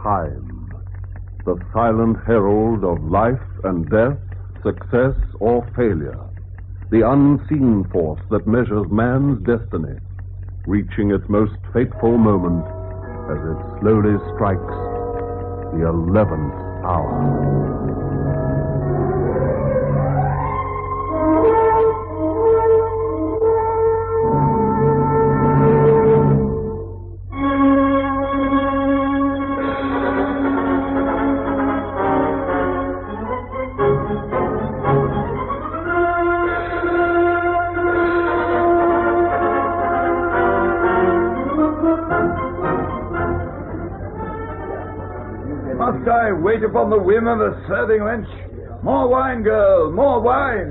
Time, the silent herald of life and death, success or failure, the unseen force that measures man's destiny, reaching its most fateful moment as it slowly strikes the 11th hour. Must I wait upon the whim of a serving wench? More wine, girl, more wine.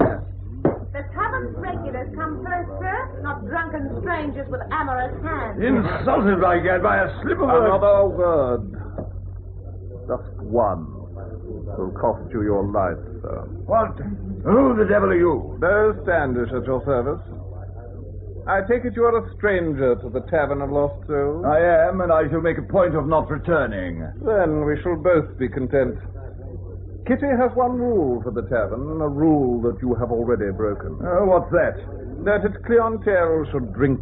The tavern's regulars come first, sir, not drunken strangers with amorous hands. Insulted by gad by a slip of a... Another word. Just one. Will cost you your life, sir. What? Who the devil are you? Beau Standish at your service. I take it you are a stranger to the Tavern of Lost Souls? I am, and I shall make a point of not returning. Then we shall both be content. Kitty has one rule for the tavern, a rule that you have already broken. What's that? That its clientele should drink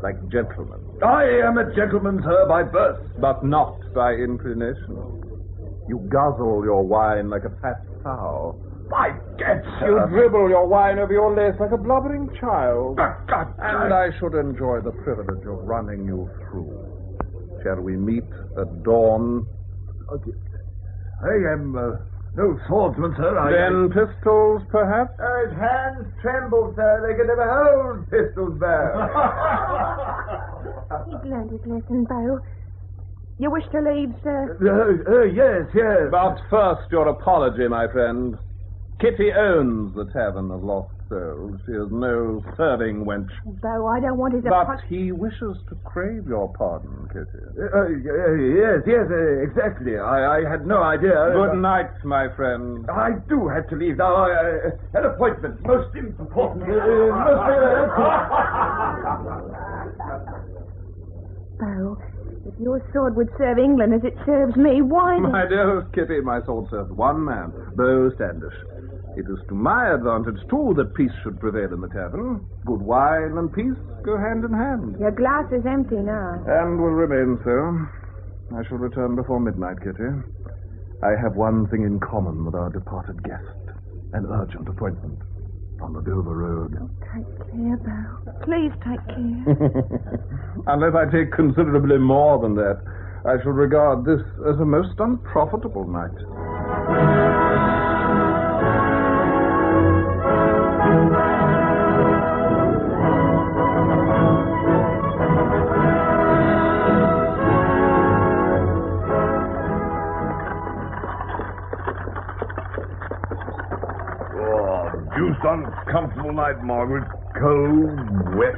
like gentlemen. I am a gentleman, sir, by birth. But not by inclination. You guzzle your wine like a fat cow. By gad, You sir. dribble your wine over your lace like a blubbering child. God, And I should enjoy the privilege of running you through. Shall we meet at dawn? I am no swordsman, sir. Then pistols, perhaps? His hands tremble, sir. They can never hold pistols back. He's learned his lesson, Beau. You wish to leave, sir? Yes. But first, your apology, my friend. Kitty owns the Tavern of Lost Souls. She is no serving wench. Beau, I don't want his But he wishes to crave your pardon, Kitty. Yes, exactly. I had no idea. Good night, my friend. I do have to leave now. An appointment. Most important. Beau, if your sword would serve England as it serves me, why... My dearest Kitty, my sword serves one man, Beau Standish. It is to my advantage, too, that peace should prevail in the tavern. Good wine and peace go hand in hand. Your glass is empty now. And will remain so. I shall return before midnight, Kitty. I have one thing in common with our departed guest. An urgent appointment on the Dover Road. Take care, Beau. Please take care. Unless I take considerably more than that, I shall regard this as a most unprofitable night. Deuced uncomfortable night, Margaret. Cold, wet.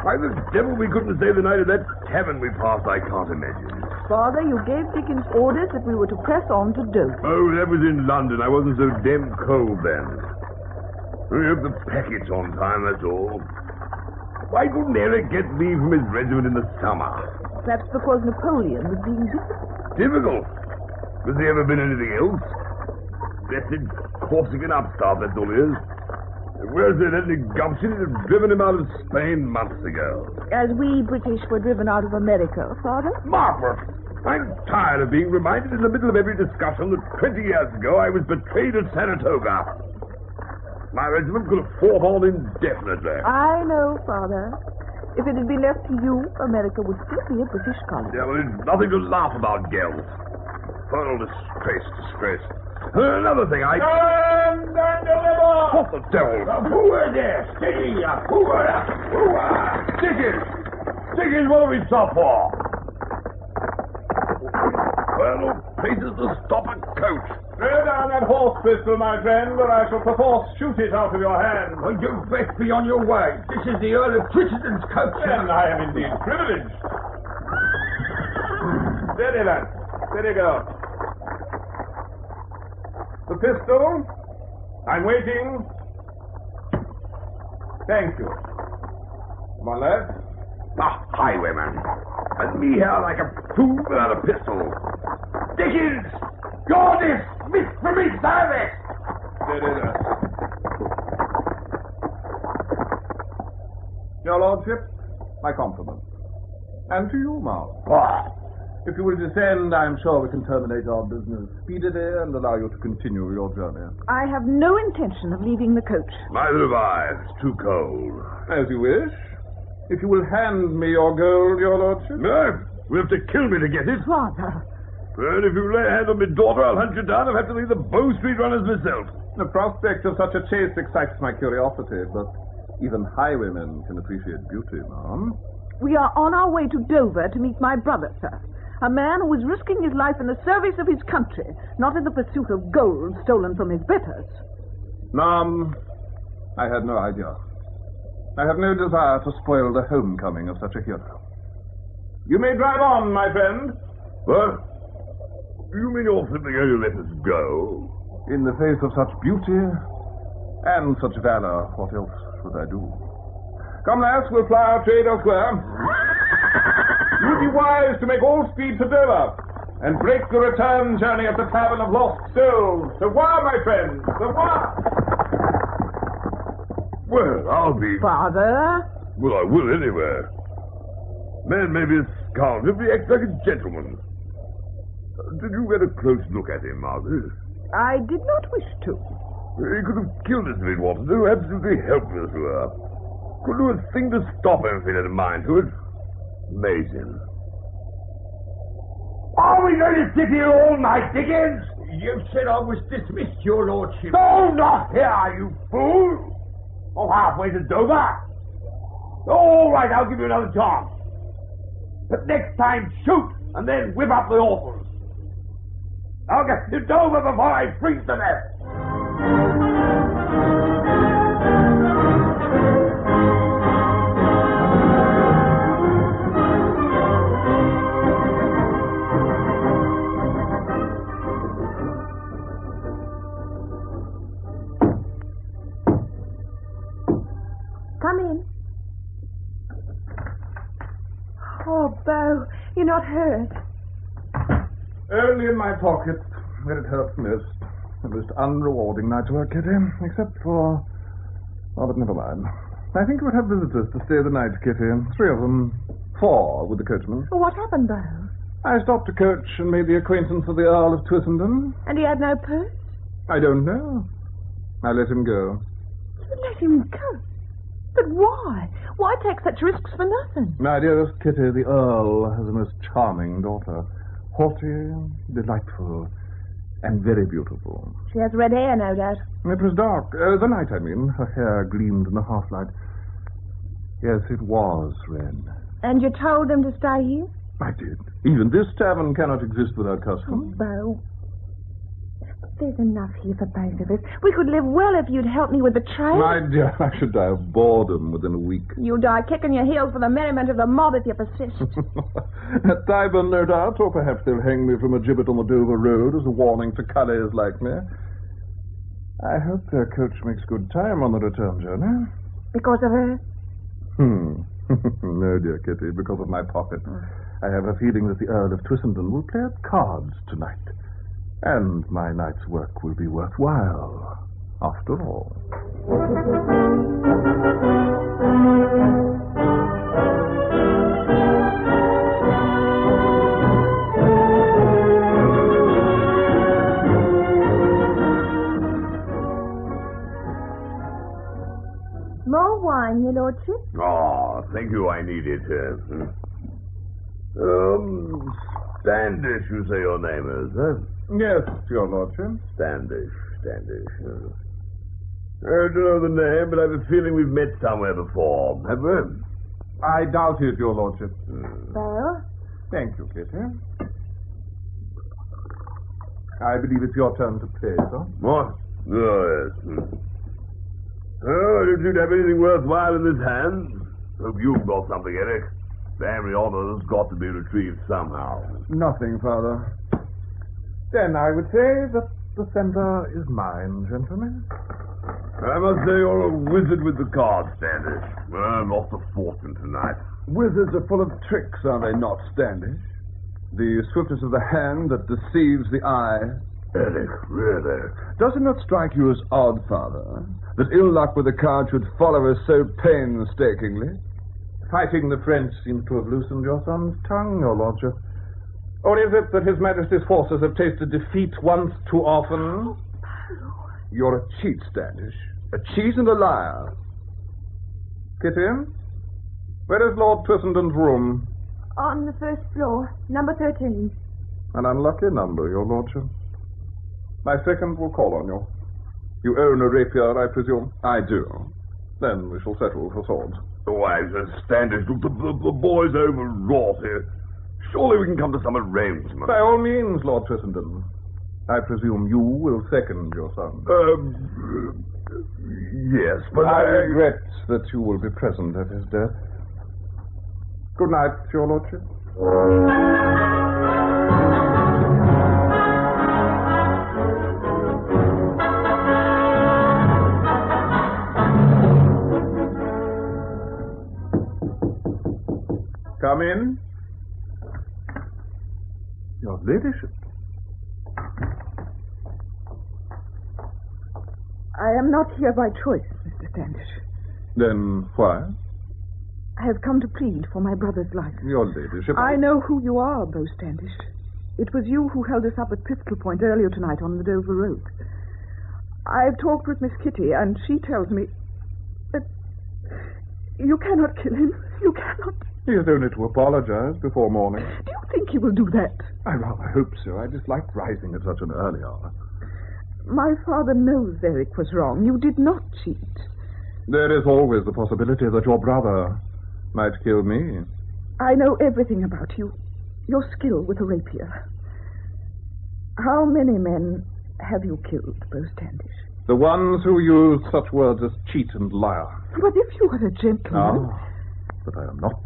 Why the devil we couldn't stay the night at that tavern we passed, I can't imagine. Father, you gave Dickens orders that we were to press on to Dover. Oh, that was in London. I wasn't so damn cold then. We hope the packet's on time, that's all. Why couldn't Eric get leave from his regiment in the summer? Perhaps because Napoleon was being difficult. Difficult? Has there ever been anything else? Blessed Corsican upstart, that's all it is. Where's that any gumption that had driven him out of Spain months ago? As we British were driven out of America, Father. Margaret, I'm tired of being reminded in the middle of every discussion that 20 years ago I was betrayed at Saratoga. My regiment could have fought on indefinitely. I know, Father. If it had been left to you, America would still be a British colony. Yeah, well, there's nothing to laugh about, Gels. Total disgrace. Another thing, Stand and deliver! What the devil? Who are there? Steady! Who are? Dickens, what are we stopped for? Well, places to stop a coach. Throw down that horse pistol, my friend, or I shall perforce shoot it out of your hand. Well, you best be on your way. This is the Earl of Crittenden coach. Then I am indeed privileged. Steady, lad. Steady, girl. The pistol. I'm waiting. Thank you. Come on, lad. Ah, highwayman. And me here like a fool without a pistol. Dickens! You're dismissed from his service! Steady, lad. Your lordship, my compliments. And to you, Miles. Ah, If you will descend, I'm sure we can terminate our business speedily and allow you to continue your journey. I have no intention of leaving the coach. neither have I. It's too cold. As you wish. If you will hand me your gold, your lordship. No, you'll have to kill me to get it. Father, And if you lay a hand on my daughter, I'll hunt you down. I'll have to leave the Bow Street runners myself. The prospect of such a chase excites my curiosity, but even highwaymen can appreciate beauty, ma'am. we are on our way to Dover to meet my brother, sir. A man who is risking his life in the service of his country, not in the pursuit of gold stolen from his betters. Ma'am, I had no idea. I have no desire to spoil the homecoming of such a hero. You may drive on, my friend. What? You mean you're simply going to let us go? In the face of such beauty and such valor, what else should I do? Come, lads, we'll ply our trade elsewhere. You'd be wise to make all speed to Dover and break the return journey of the Tavern of Lost Souls. Au revoir, my friends. Au revoir. Well, I'll be... Father? Well, I will anyway. Man may be a scoundrel, but he acts like a gentleman. Did you get a close look at him, Margaret? I did not wish to. He could have killed us if he'd wanted to. Absolutely helpless we were. Couldn't do a thing to stop him if he had a mind to it. Amazing. Are we going to sit here all night, Dickens? You said I was dismissed, your lordship. No, not here, you fool! Oh, halfway to Dover. All right, I'll give you another chance. But next time, shoot, and then whip up the orphans. I'll get to Dover before I freeze to death. Come in. Oh, Bo, you're not hurt. Only in my pocket, where it hurts most. The most unrewarding night's work, Kitty, except for... Oh, but never mind. I think you would have visitors to stay the night, Kitty. 3 of them. 4 with the coachman. Well, what happened, Bo? I stopped to coach and made the acquaintance of the Earl of Twissenden. And he had no purse? I don't know. I let him go. You let him go? But why? Why take such risks for nothing? My dearest Kitty, the Earl has a most charming daughter. Haughty, delightful, and very beautiful. She has red hair, no doubt. It was dark. The night, I mean. Her hair gleamed in the half-light. Yes, it was red. And you told them to stay here? I did. Even this tavern cannot exist without custom. Bo, there's enough here for both of us. We could live well if you'd help me with the trade. My dear, I should die of boredom within a week. You'll die kicking your heels for the merriment of the mob if you persist. At Tyburn, no doubt, or perhaps they'll hang me from a gibbet on the Dover Road as a warning to cullies like me. I hope their coach makes good time on the return journey. Because of her? No, dear Kitty, because of my pocket. I have a feeling that the Earl of Twissenden will play at cards tonight. And my night's work will be worthwhile, after all. More wine, your lordship? Oh, thank you, I need it. Standish, you say your name is, huh? Yes, your lordship. Standish. I don't know the name, but I have a feeling we've met somewhere before. Have we? I doubt it, your lordship. Well? Thank you, Kitty. I believe it's your turn to play, sir. What? Oh, yes. Oh, I don't seem to have anything worthwhile in this hand. Hope you've got something, Eric. Family honor's got to be retrieved somehow. Nothing, Father. Then I would say that the center is mine, gentlemen. I must say you're a wizard with the cards, Standish. I'm off the fortune tonight. Wizards are full of tricks, are they not, Standish? The swiftness of the hand that deceives the eye. Eric, really? Does it not strike you as odd, Father, that ill luck with the card should follow us so painstakingly? Fighting the French seems to have loosened your son's tongue, your lordship. Or is it that His Majesty's forces have tasted defeat once too often? You're a cheat, Standish. A cheat and a liar. Kitty, where is Lord Twissenden's room? On the first floor, number 13. An unlucky number, your lordship. My second will call on you. You own a rapier, I presume? I do. Then we shall settle for swords. Why, Standish, the boy's overwrought here. Surely we can come to some arrangement. By all means, Lord Twissenden. I presume you will second your son. Yes, but I regret that you will be present at his death. Good night, your lordship. Come in. Your ladyship. I am not here by choice, Mr. Standish. Then why? I have come to plead for my brother's life. Your ladyship. I know who you are, Beau Standish. It was you who held us up at Pistol Point earlier tonight on the Dover Road. I've talked with Miss Kitty, and she tells me that you cannot kill him. You cannot. He is only to apologize before morning. Do you think he will do that? I rather hope so. I dislike rising at such an early hour. My father knows Eric was wrong. You did not cheat. There is always the possibility that your brother might kill me. I know everything about you. Your skill with a rapier. How many men have you killed, Beau Standish? The ones who use such words as cheat and liar. But if you are a gentleman... Ah, but I am not.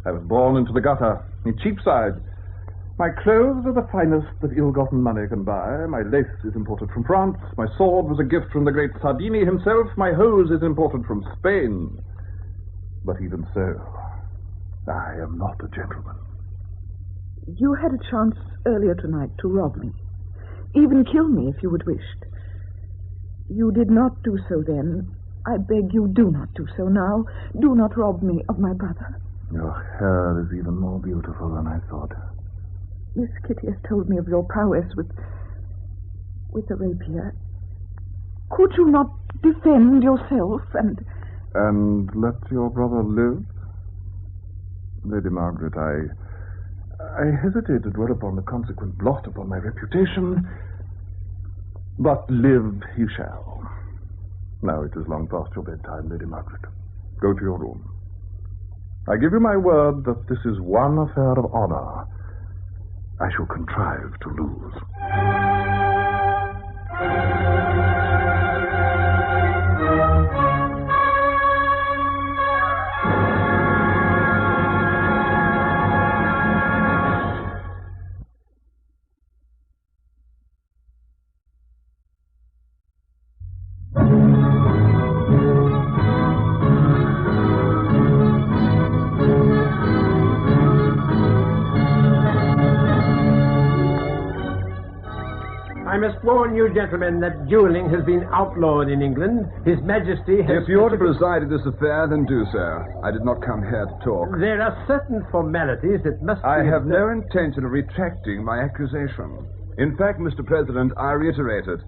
I was born into the gutter, in Cheapside. My clothes are the finest that ill-gotten money can buy. My lace is imported from France. My sword was a gift from the great Sardini himself. My hose is imported from Spain. But even so, I am not a gentleman. You had a chance earlier tonight to rob me. Even kill me if you had wished. You did not do so then. I beg you, do not do so now. Do not rob me of my brother. Your hair is even more beautiful than I thought. Miss Kitty has told me of your prowess with a rapier. Could you not defend yourself and let your brother live? Lady Margaret, I hesitate to dwell upon the consequent blot upon my reputation, but live he shall. Now it is long past your bedtime, Lady Margaret. Go to your room. I give you my word that this is one affair of honor I shall contrive to lose. I must warn you, gentlemen, that dueling has been outlawed in England. His Majesty has... If you're to preside at this affair, then do so. I did not come here to talk. There are certain formalities that must I be... have no intention of retracting my accusation. In fact, Mr. President, I reiterate it.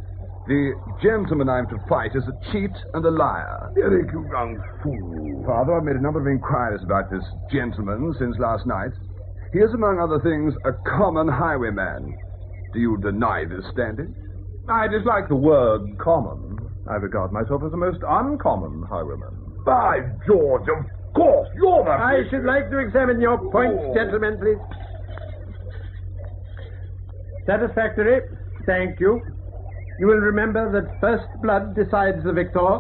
The gentleman I'm to fight is a cheat and a liar. Eric, you young fool. Father, I've made a number of inquiries about this gentleman since last night. He is, among other things, a common highwayman. Do you deny this, Standish? I dislike the word common. I regard myself as a most uncommon highwayman. By George, of course, you're the... I should like to examine your points, gentlemen, please. Satisfactory. Thank you. You will remember that first blood decides the victor.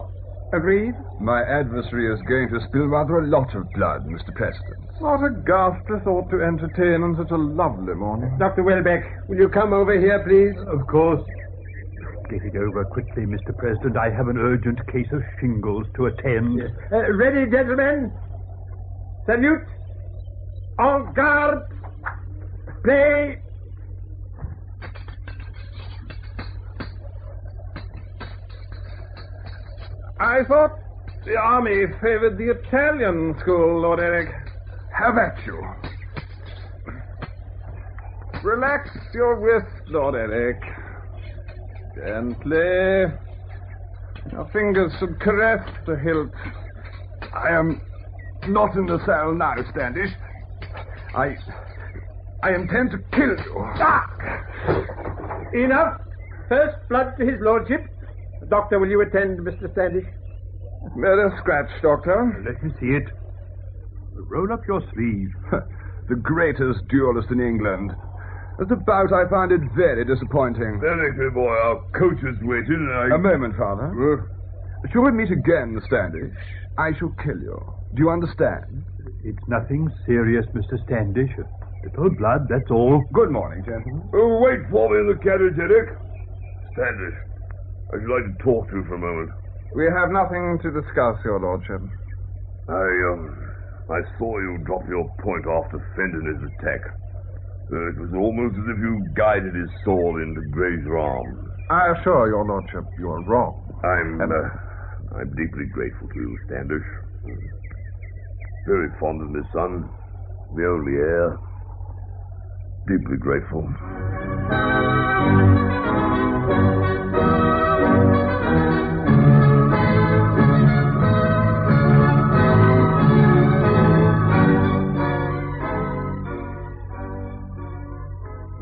Agreed? My adversary is going to spill rather a lot of blood, Mr. President. What a ghastly thought to entertain on such a lovely morning. Dr. Welbeck, will you come over here, please? Of course. Get it over quickly, Mr. President. I have an urgent case of shingles to attend. Yes. Ready, gentlemen? Salute. En garde. Play. I thought the army favored the Italian school, Lord Eric. Have at you. Relax your wrist, Lord Eric. Gently. Your fingers should caress the hilt. I am not in the cell now, Standish. I intend to kill you. Ah! Enough. First blood to his lordship. Doctor, will you attend Mr. Standish? Mere scratch, Doctor. Let me see it. Roll up your sleeve. The greatest duelist in England. As a bout, I find it very disappointing. Eric, my boy, our coach is waiting, and A moment, Father. Should we meet again, Standish, I shall kill you. Do you understand? It's nothing serious, Mr. Standish. A little blood, that's all. Good morning, gentlemen. Wait for me in the carriage, Eric. Standish, I should like to talk to you for a moment. We have nothing to discuss, Your Lordship. I saw you drop your point after Fenton's attack. It was almost as if you guided his sword into Gray's arm. I assure Your Lordship you are wrong. I'm deeply grateful to you, Standish. Very fond of my son, the only heir. Deeply grateful.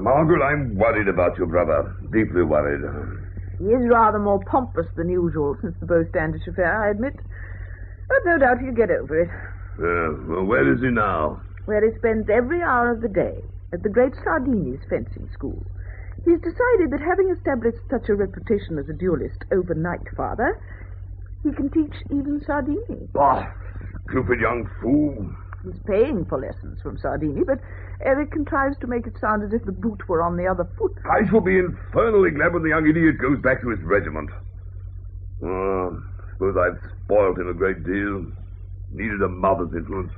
Margaret, I'm worried about your brother. Deeply worried. He is rather more pompous than usual since the Beau Standish affair, I admit. But no doubt he'll get over it. Well, where is he now? Where he spends every hour of the day, at the great Sardini's fencing school. He's decided that having established such a reputation as a duelist overnight, Father, he can teach even Sardini. Bah, stupid young fool. He's paying for lessons from Sardini, but Eric contrives to make it sound as if the boot were on the other foot. I shall be infernally glad when the young idiot goes back to his regiment. Suppose I've spoiled him a great deal. Needed a mother's influence.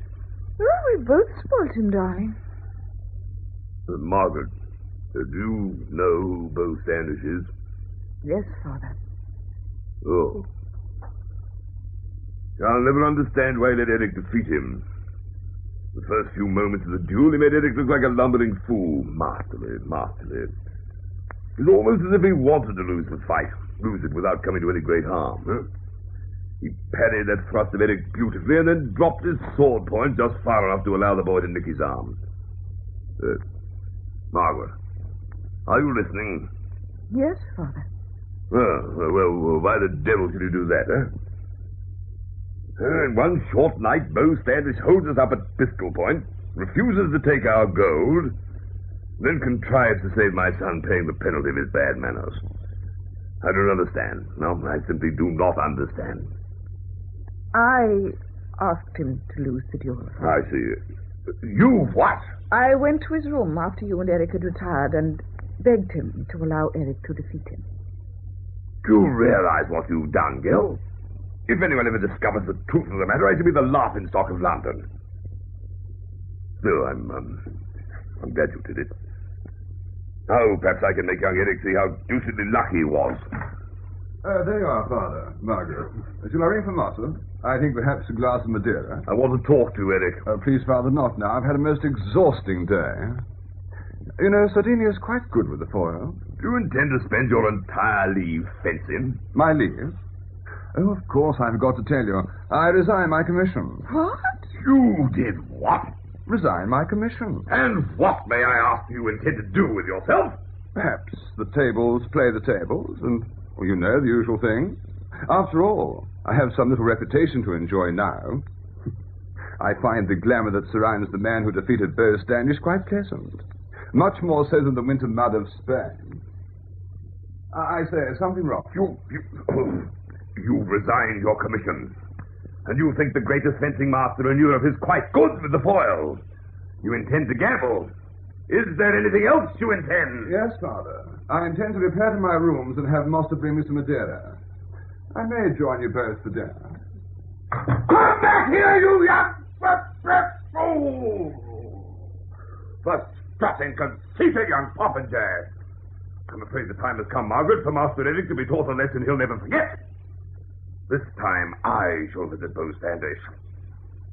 Oh, we both spoilt him, darling. Margaret, do you know who Beau Standish is? Yes, Father. Oh. I'll never understand why he let Eric defeat him. The first few moments of the duel, he made Eric look like a lumbering fool. Masterly, masterly. It was almost as if he wanted to lose the fight. Lose it without coming to any great harm. Huh? He parried that thrust of Eric beautifully and then dropped his sword point just far enough to allow the boy to nick his arm. Margaret, are you listening? Yes, Father. Well, why the devil should you do that, huh? In one short night, Beau Standish holds us up at pistol point, refuses to take our gold, then contrives to save my son paying the penalty of his bad manners. I don't understand. No, I simply do not understand. I asked him to lose the duel. I see. You what? I went to his room after you and Eric had retired and begged him to allow Eric to defeat him. Do you realize what you've done, Gil? If anyone ever discovers the truth of the matter, I shall be the laughingstock of London. Still, I'm glad you did it. Oh, perhaps I can make young Eric see how deucedly lucky he was. There you are, Father. Margaret. Shall I ring for Master? I think perhaps a glass of Madeira. I want to talk to you, Eric. Please, Father, not now. I've had a most exhausting day. You know, Sardinia is quite good with the foil. Do you intend to spend your entire leave fencing? My leave? Oh, of course, I forgot to tell you. I resign my commission. What? You did what? Resign my commission. And what, may I ask, you intend to do with yourself? Perhaps the tables play the tables, and, well, you know, the usual thing. After all, I have some little reputation to enjoy now. I find the glamour that surrounds the man who defeated Beau Standish quite pleasant. Much more so than the winter mud of Spain. I say, is something wrong? You've resigned your commission. And you think the greatest fencing master in Europe is quite good with the foil. You intend to gamble. Is there anything else you intend? Yes, Father. I intend to repair to my rooms and have Master bring me some Madeira. I may join you both for dinner. Come back here, you young fool! The strutting, conceited young popinjay. I'm afraid the time has come, Margaret, for Master Eric to be taught a lesson he'll never forget. This time I shall visit Bo Standish.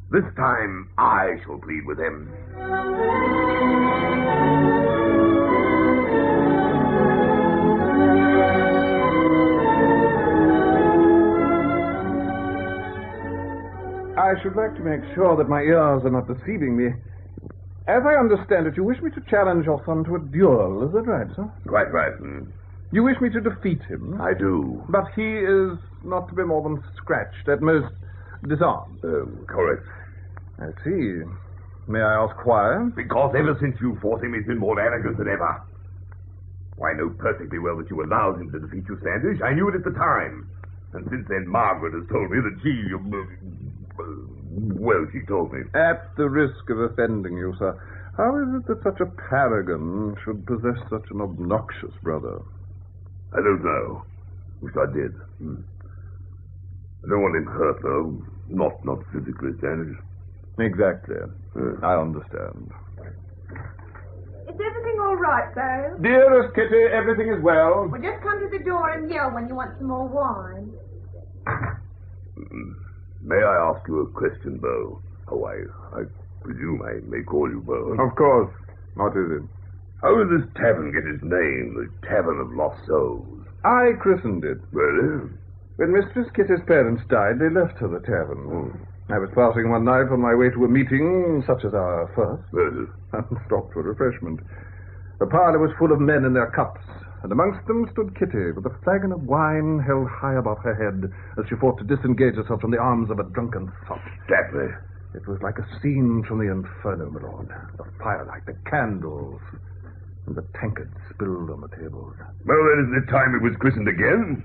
This time I shall plead with him. I should like to make sure that my ears are not deceiving me. As I understand it, you wish me to challenge your son to a duel. Is that right, sir? Quite right. You wish me to defeat him? I do. But he is not to be more than scratched, at most disarmed. Correct. I see. May I ask why? Because ever since you fought him, he's been more arrogant than ever. I know perfectly well that you allowed him to defeat you, Standish. I knew it at the time. And since then, Margaret has told me that she... well, she told me. At the risk of offending you, sir, how is it that such a paragon should possess such an obnoxious brother? I don't know. Wish I did. I don't want him hurt, though. Not physically, Standish. Exactly. I understand. Is everything all right, though? Dearest Kitty, everything is well. Well, just come to the door and yell when you want some more wine. May I ask you a question, Bo? Oh, I presume I may call you Bo. Of course. What is it? How did this tavern get its name, the Tavern of Lost Souls? I christened it. Really? When Mistress Kitty's parents died, they left her the tavern. I was passing one night on my way to a meeting, such as our first, and stopped for refreshment. The parlour was full of men in their cups, and amongst them stood Kitty, with a flagon of wine held high above her head, as she fought to disengage herself from the arms of a drunken sot. Exactly. It was like a scene from the Inferno, my lord. The firelight, the candles, and the tankards spilled on the tables. Well, then isn't it time it was christened again?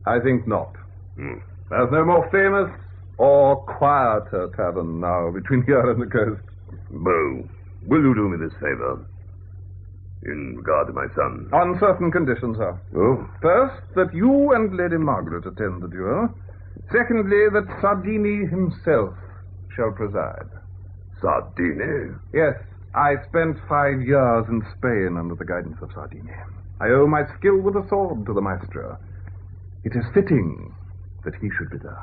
I think not. There's no more famous or quieter tavern now between here and the coast. Bo, will you do me this favor? In regard to my son. On certain conditions, sir. Oh? First, that you and Lady Margaret attend the duel. Secondly, that Sardini himself shall preside. Sardini? Yes, I spent 5 years in Spain under the guidance of Sardini. I owe my skill with the sword to the maestro. It is fitting that he should be there.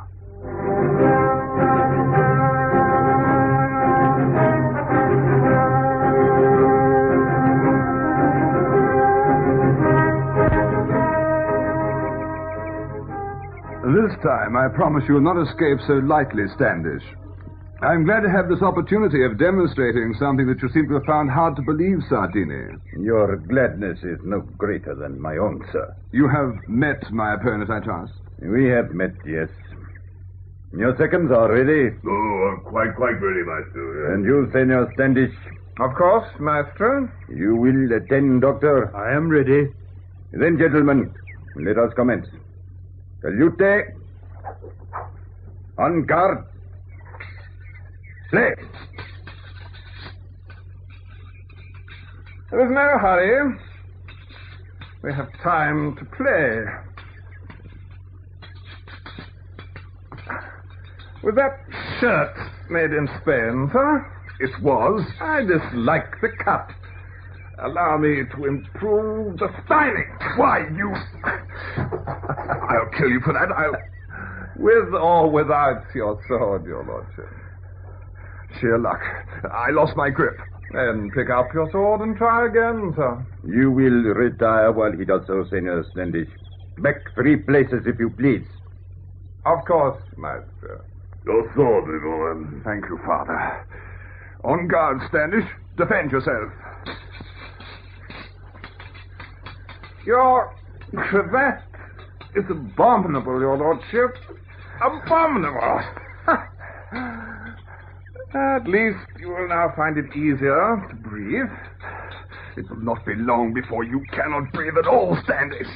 This time, I promise you will not escape so lightly, Standish. I'm glad to have this opportunity of demonstrating something that you seem to have found hard to believe, Sardini. Your gladness is no greater than my own, sir. You have met my opponent, I trust? We have met, yes. Your seconds are ready? Oh, I'm quite ready, Master. And you, Senor Standish? Of course, Maestro. You will attend, Doctor? I am ready. Then, gentlemen, let us commence. Salute. On guard. Play. There is no hurry. We have time to play. Was that shirt made in Spain, sir? It was. I dislike the cut. Allow me to improve the styling. Why, you... I'll kill you for that. With or without your sword, your lordship. Sheer luck. I lost my grip. Then pick up your sword and try again, sir. You will retire while he does so, Senor Standish. Back 3 places, if you please. Of course, Master. Your sword, Vigor. Thank you, Father. On guard, Standish. Defend yourself. Your cravat is abominable, your lordship. Abominable. At least you will now find it easier to breathe. It will not be long before you cannot breathe at all, Standish.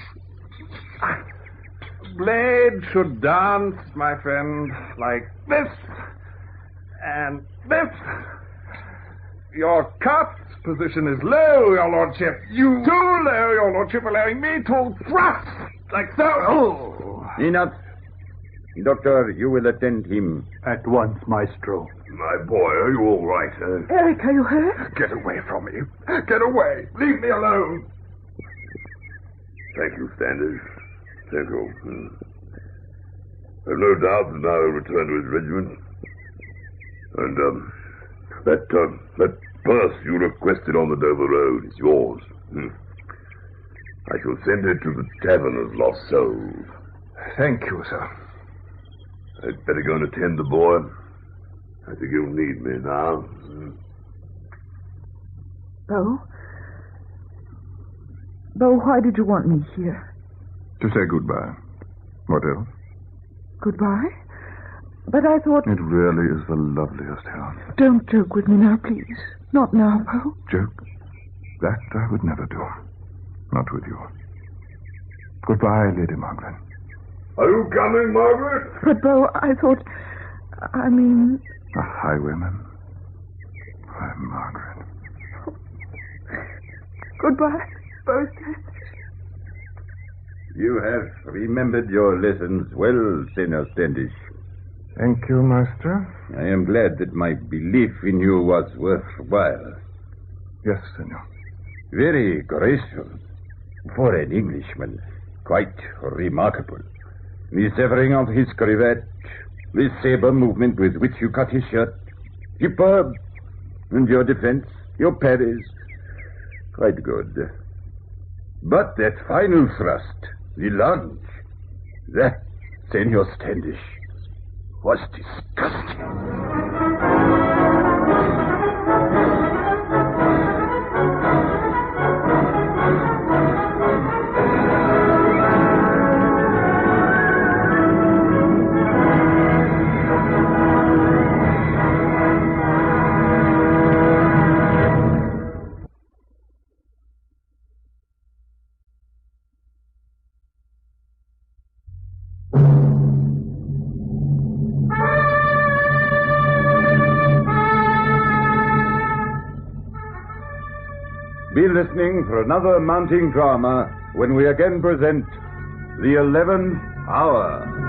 blade should dance, my friend, like this and this. Your cut position is low, your lordship. Too low, your lordship, allowing me to thrust like so. Oh. Enough. Doctor, you will attend him. At once, Maestro. My boy, are you all right? Eric, are you hurt? Get away from me. Get away. Leave me alone. Thank you, Standish. Thank you. I've no doubt that now he'll return to his regiment. And, that purse you requested on the Dover Road is yours. I shall send it to the Tavern of Lost Souls. Thank you, sir. I'd better go and attend the boy. I think he'll need me now. Bo, why did you want me here? To say goodbye. What else? Goodbye? But I thought... It really is the loveliest house. Don't joke with me now, please. Not now, Bo. Joke? That I would never do. Not with you. Goodbye, Lady Margaret. Are you coming, Margaret? But, Bo, I thought... I mean... A highwayman. Why, Margaret. Goodbye, Bo Standish. You have remembered your lessons well, Senor Standish. Thank you, Master. I am glad that my belief in you was worthwhile. Yes, Senor. Very graceful. For an Englishman, quite remarkable. The severing of his cravat, the saber movement with which you cut his shirt. Superb. And your defense, your parries. Quite good. But that final thrust, the lunge, that, Senor Standish, was disgusting. Be listening for another mounting drama when we again present The 11th Hour.